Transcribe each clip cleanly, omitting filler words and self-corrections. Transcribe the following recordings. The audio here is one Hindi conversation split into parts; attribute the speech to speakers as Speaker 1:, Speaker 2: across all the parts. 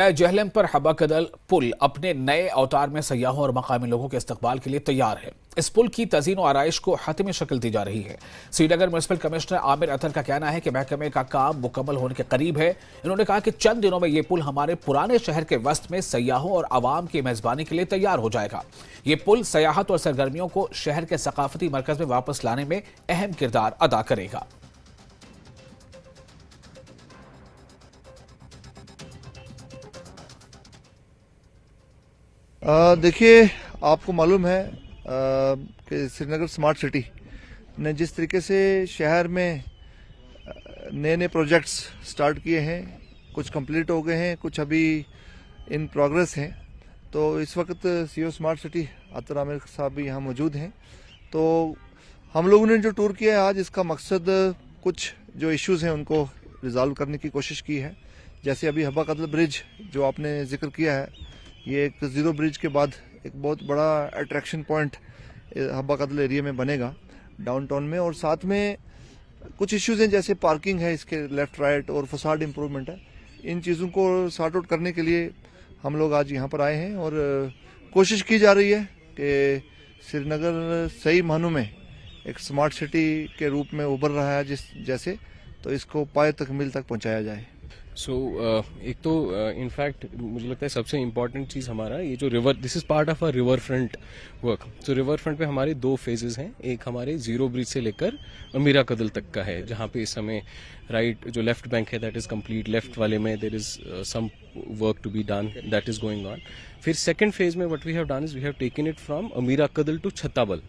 Speaker 1: जेहलम पर हब्बा कदल पुल अपने नए अवतार में सयाहों और मकामी लोगों के इस्तकबाल के लिए तैयार है। इस पुल की तज़ीन और आराइश को हतमी शक्ल दी जा रही है। श्रीनगर म्युनिसिपल कमिश्नर आमिर अतर का कहना है कि महकमे का काम मुकम्मल होने के करीब है। इन्होंने कहा कि चंद दिनों में ये पुल हमारे पुराने शहर के वस्त में सयाहों और आवाम की मेजबानी के लिए तैयार हो जाएगा। ये पुल सयाहत और सरगर्मियों को शहर के सकाफती मरकज में वापस लाने में अहम किरदार अदा करेगा।
Speaker 2: देखिए, आपको मालूम है कि श्रीनगर स्मार्ट सिटी ने जिस तरीके से शहर में नए नए प्रोजेक्ट्स स्टार्ट किए हैं, कुछ कंप्लीट हो गए हैं, कुछ अभी इन प्रोग्रेस हैं। तो इस वक्त सीईओ स्मार्ट सिटी अतर आमिर साहब भी यहाँ मौजूद हैं। तो हम लोगों ने जो टूर किया है आज, इसका मकसद कुछ जो इश्यूज़ हैं उनको रिजॉल्व करने की कोशिश की है। जैसे अभी हब्बा कदल ब्रिज जो आपने जिक्र किया है, ये एक जीरो ब्रिज के बाद एक बहुत बड़ा अट्रैक्शन पॉइंट हब्बा कदल एरिया में बनेगा डाउनटाउन में। और साथ में कुछ इश्यूज हैं जैसे पार्किंग है, इसके लेफ्ट राइट, और फसाड इम्प्रूवमेंट है। इन चीज़ों को सॉर्ट आउट करने के लिए हम लोग आज यहाँ पर आए हैं और कोशिश की जा रही है कि श्रीनगर सही मानों में एक स्मार्ट सिटी के रूप में उभर रहा है जैसे, तो इसको पाए तकमील तक पहुँचाया जाए।
Speaker 3: एक तो इनफैक्ट मुझे लगता है सबसे इम्पॉर्टेंट चीज़ हमारा ये जो river, this is part of a river front work. तो रिवर फ्रंट पे हमारे दो फेजेस हैं। एक हमारे जीरो ब्रिज से लेकर अमीरा कदल तक का है, जहाँ पे इस समय राइट जो लेफ्ट बैंक है दैट इज़ कंप्लीट। लेफ्ट वाले में there is some work to be done that is going on. फिर सेकेंड फेज में what we have done is we have taken it from Amira Kadal to Chattabal.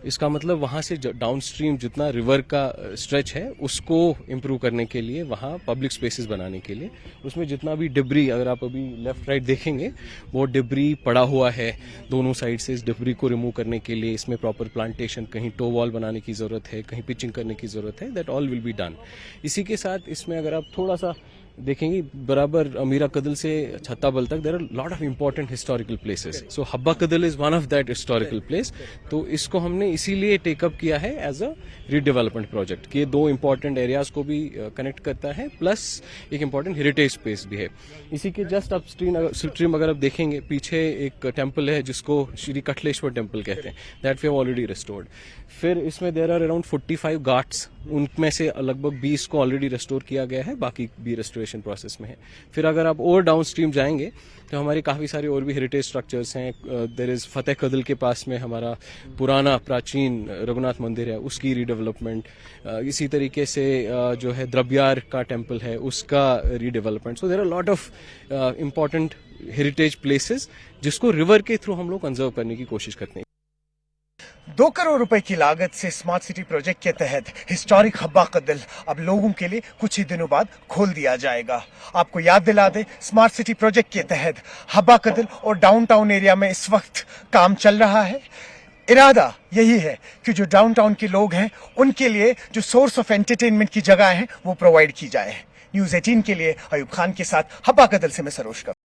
Speaker 3: इसका मतलब वहाँ से डाउन स्ट्रीम जितना रिवर का स्ट्रेच है उसको इम्प्रूव करने के लिए, वहाँ पब्लिक स्पेसेस बनाने के लिए, उसमें जितना भी डिब्री, अगर आप अभी लेफ्ट राइट देखेंगे वो डिब्री पड़ा हुआ है दोनों साइड से। इस डिब्री को रिमूव करने के लिए इसमें प्रॉपर प्लांटेशन, कहीं टो वॉल बनाने की ज़रूरत है, कहीं पिचिंग करने की ज़रूरत है। That all will be done. इसी के साथ इसमें अगर आप थोड़ा सा देखेंगे बराबर अमीरा कदल से छत्ताबल तक there are lot of important historical places. So Habba Kadal is one of that historical place. तो इसको हमने इसीलिए टेकअप किया है एज अ रीडेवलपमेंट प्रोजेक्ट कि ये दो इंपॉर्टेंट एरियाज को भी कनेक्ट करता है, प्लस एक इंपॉर्टेंट हेरिटेज स्पेस भी है। इसी के जस्ट अप स्ट्रीम अगर आप देखेंगे, पीछे एक टेम्पल है जिसको श्री कटलेश्वर टेम्पल कहते हैं, that we have already restored. फिर इसमें देयर आर अराउंड 45 घाट्स, उनमें से लगभग 20 को ऑलरेडी रिस्टोर किया गया है, बाकी भी रेस्टोरेशन प्रोसेस में है। फिर अगर आप और डाउन स्ट्रीम जाएंगे तो हमारे काफ़ी सारे और भी हेरिटेज स्ट्रक्चर्स हैं। देयर इज़ फतेह कदल के पास में हमारा पुराना प्राचीन रघुनाथ मंदिर है, उसकी रीडेवलपमेंट। इसी तरीके से जो है द्रब्यार का टेम्पल है, उसका redevelopment. So there are lot of important heritage places जिसको रिवर के थ्रू हम लोग कंजर्व करने की कोशिश करते हैं।
Speaker 4: 2 करोड़ रुपए की लागत से स्मार्ट सिटी प्रोजेक्ट के तहत हिस्टोरिक हब्बा कदल अब लोगों के लिए कुछ ही दिनों बाद खोल दिया जाएगा। आपको याद दिला दे, स्मार्ट सिटी प्रोजेक्ट के तहत हब्बा कदल और डाउनटाउन एरिया में इस वक्त काम चल रहा है। इरादा यही है कि जो डाउनटाउन के लोग हैं उनके लिए जो सोर्स ऑफ एंटरटेनमेंट की जगह है वो प्रोवाइड की जाए। न्यूज़ 18 के लिए अयूब खान के साथ हब्बा कदल से मैं सरोज का।